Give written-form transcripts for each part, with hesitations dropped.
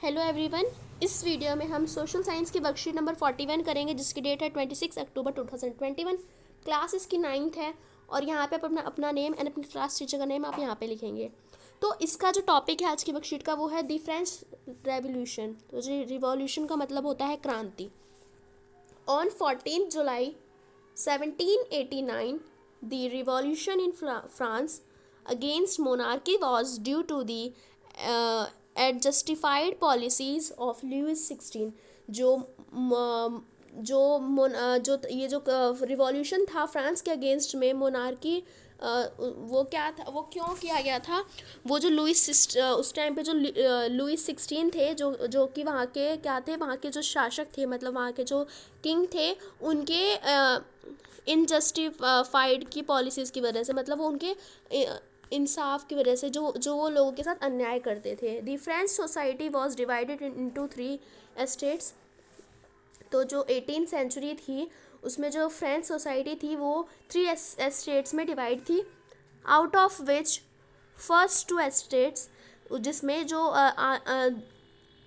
Hello everyone. इस video में हम सोशल साइंस की वर्कशीट नंबर 41 करेंगे, जिसकी डेट है 26 अक्टूबर 2021। क्लास इसकी 9th है और यहाँ पे आप अपना अपना नेम एंड अपनी क्लास टीचर का नेम आप यहाँ पे लिखेंगे। तो इसका जो टॉपिक है आज की वर्कशीट का वो है द फ्रेंच रेवोल्यूशन। तो जो रिवॉल्यूशन का मतलब होता है क्रांति। On 14 July 1789 the revolution in France against monarchy was due to the justified policies of Louis XVI। जो जो ये जो रिवॉल्यूशन था फ्रांस के अगेंस्ट में मोनार्की, वो क्या था, वो क्यों किया गया था। वो जो उस टाइम पे जो लुइस 16 थे, जो कि वहाँ के क्या थे, वहाँ के जो शासक थे, मतलब वहाँ के जो किंग थे, उनके इनजस्टिफाइड की पॉलिसीज़ की वजह से, मतलब वो उनके इंसाफ की वजह से जो वो लोगों के साथ अन्याय करते थे। The French society was divided into 3 estates. तो जो 18th सेंचुरी थी उसमें जो फ्रेंच सोसाइटी थी वो 3 एस्टेट्स में डिवाइड थी। Out of which first 2 estates, जिसमें जो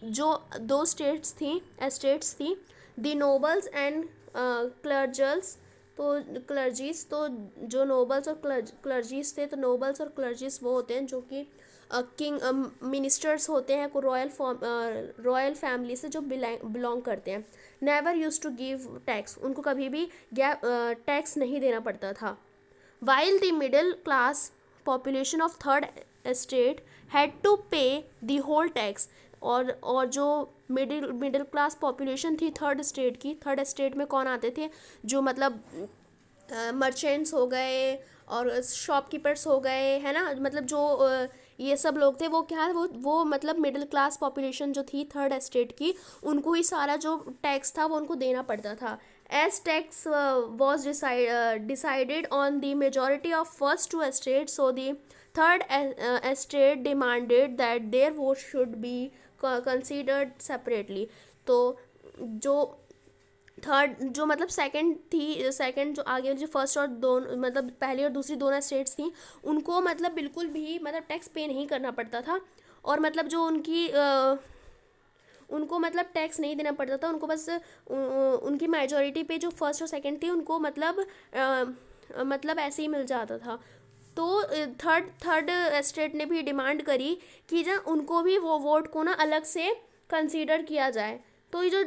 2 एस्टेट्स थी द नोबल्स एंड क्लर्जल्स। तो क्लर्जीज, तो जो नोबल्स और क्लर्जीज थे, तो नोबल्स और क्लर्जीज वो होते हैं जो कि किंग मिनिस्टर्स होते हैं, को रॉयल फैमिली से जो बिलोंग करते हैं। Never use to give tax, उनको कभी भी टैक्स नहीं देना पड़ता था। While the middle class population of third estate had to pay the whole tax. और जो मिडिल क्लास पॉपुलेशन थी थर्ड एस्टेट में कौन आते थे, जो मतलब मर्चेंट्स हो गए और शॉपकीपर्स हो गए, है ना, मतलब जो ये सब लोग थे, वो क्या, वो मतलब मिडिल क्लास पॉपुलेशन जो थी थर्ड एस्टेट की, उनको ही सारा जो टैक्स था वो उनको देना पड़ता था। As tax was decided on the majority of first 2 estate, so the third estate demanded that their vote should be considered separately. तो जो थर्ड, जो मतलब सेकंड जो आगे जो फर्स्ट और दोनों, मतलब पहली और दूसरी दोनों स्टेट्स थी, उनको मतलब बिल्कुल भी मतलब टैक्स पे नहीं करना पड़ता था। और मतलब जो उनको मतलब टैक्स नहीं देना पड़ता था, उनको बस उनकी मेजॉरिटी पे जो फर्स्ट और सेकंड थी उनको मतलब ऐसे ही मिल जाता था। तो थर्ड स्टेट ने भी डिमांड करी कि ना उनको भी वो वोट को ना अलग से कंसीडर किया जाए। तो ये जो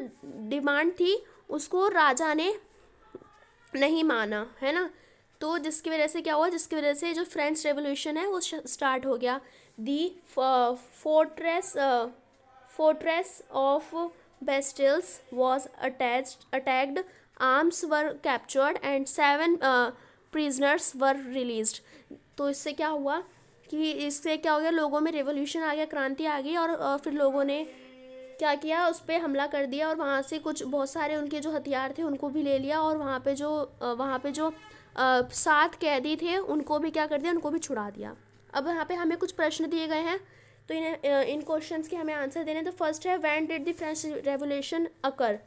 डिमांड थी उसको राजा ने नहीं माना, है ना। तो जिसकी वजह से क्या हुआ, जिसकी वजह से जो फ्रेंच रेवोल्यूशन है वो स्टार्ट हो गया। The fortress of Bastilles was attacked, arms were captured and 7 prisoners were released. तो इससे क्या हुआ हो गया, लोगों में रेवोल्यूशन आ गया, क्रांति आ गई, और फिर लोगों ने क्या किया, उस पर हमला कर दिया और वहाँ से कुछ बहुत सारे उनके जो हथियार थे उनको भी ले लिया, और वहाँ पे जो 7 कैदी थे उनको भी क्या कर दिया, उनको भी छुड़ा दिया। अब यहाँ पे हमें कुछ प्रश्न दिए गए हैं, तो इन क्वेश्चंस के हमें आंसर देने। तो फर्स्ट है, when did the French revolution occur.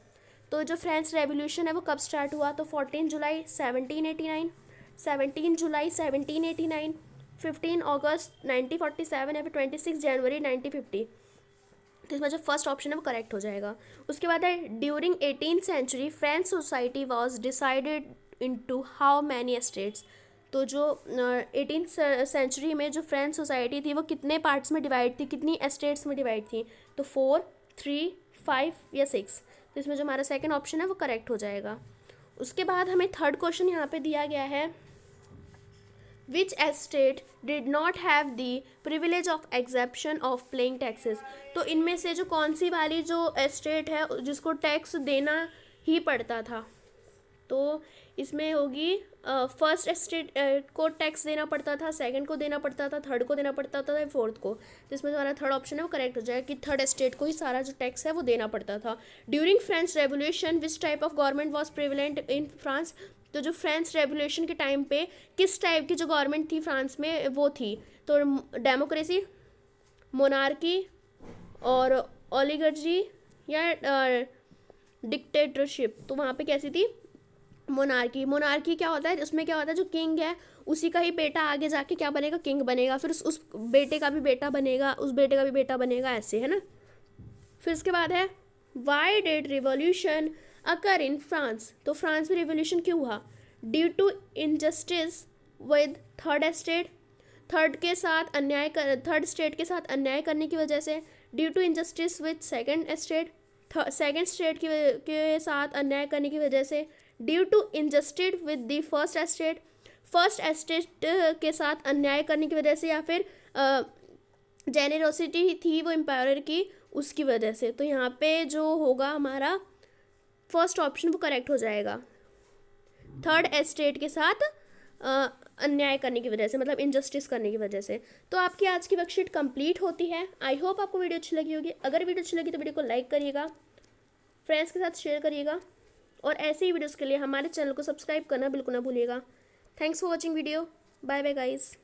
तो जो फ्रेंच रेवोल्यूशन है वो कब स्टार्ट हुआ, तो 14 जुलाई 1789, 17 जुलाई 1789, 15 अगस्त 1947 या फिर 26 जनवरी 1950। तो इसमें जो फर्स्ट ऑप्शन है वो करेक्ट हो जाएगा। उसके बाद है, during 18th century French society was decided into how many estates. तो जो 18th सेंचुरी में जो फ्रेंच सोसाइटी थी वो कितने पार्ट्स में डिवाइड थी, कितनी एस्टेट्स में डिवाइड थी, तो 4, 3, 5 या 6। तो इसमें जो हमारा सेकंड ऑप्शन है वो करेक्ट हो जाएगा। उसके बाद हमें थर्ड क्वेश्चन यहाँ पे दिया गया है, which estate did not have the privilege of exemption of paying taxes। तो इनमें से जो कौन सी वाली जो एस्टेट है जिसको टैक्स देना ही पड़ता था, तो इसमें होगी फर्स्ट एस्टेट को टैक्स देना पड़ता था, सेकंड को देना पड़ता था, थर्ड को देना पड़ता था, फोर्थ को। तो इसमें हमारा थर्ड ऑप्शन है वो करेक्ट हो जाएगा कि थर्ड एस्टेट को ही सारा जो टैक्स है वो देना पड़ता था। During French revolution which type of government was prevalent in France. तो जो फ्रेंच रेवोल्यूशन के टाइम पे किस टाइप की जो गवर्नमेंट थी फ्रांस में वो थी, तो डेमोक्रेसी, मोनार्की और ओलिगार्ची या डिक्टेटरशिप। तो वहाँ पे कैसी थी, मोनार्की क्या होता है, उसमें क्या होता है, जो किंग है उसी का ही बेटा आगे जाके क्या बनेगा, किंग बनेगा, फिर उस बेटे का भी बेटा बनेगा, उस बेटे का भी बेटा बनेगा, ऐसे, है ना। फिर उसके बाद है why did revolution occur in France. तो फ्रांस में रिवॉल्यूशन क्यों हुआ? Due to injustice with third estate, third state के साथ अन्याय करने की वजह से। Due to injustice with second estate, second state के साथ अन्याय करने की वजह से। Due to injustice with the first estate, first estate के साथ अन्याय करने की वजह से, या फिर जेनेरोसिटी थी वो एम्पायर की, उसकी वजह से। तो यहाँ पे जो होगा हमारा फर्स्ट ऑप्शन वो करेक्ट हो जाएगा, थर्ड एस्टेट के साथ अन्याय करने की वजह से, मतलब इनजस्टिस करने की वजह से। तो आपकी आज की वर्कशीट कंप्लीट होती है। आई होप आपको वीडियो अच्छी लगी होगी। अगर वीडियो अच्छी लगी तो वीडियो को लाइक करिएगा, फ्रेंड्स के साथ शेयर करिएगा, और ऐसे ही वीडियोज़ के लिए हमारे चैनल को सब्सक्राइब करना बिल्कुल ना भूलिएगा। Thanks for watching video. Bye bye guys.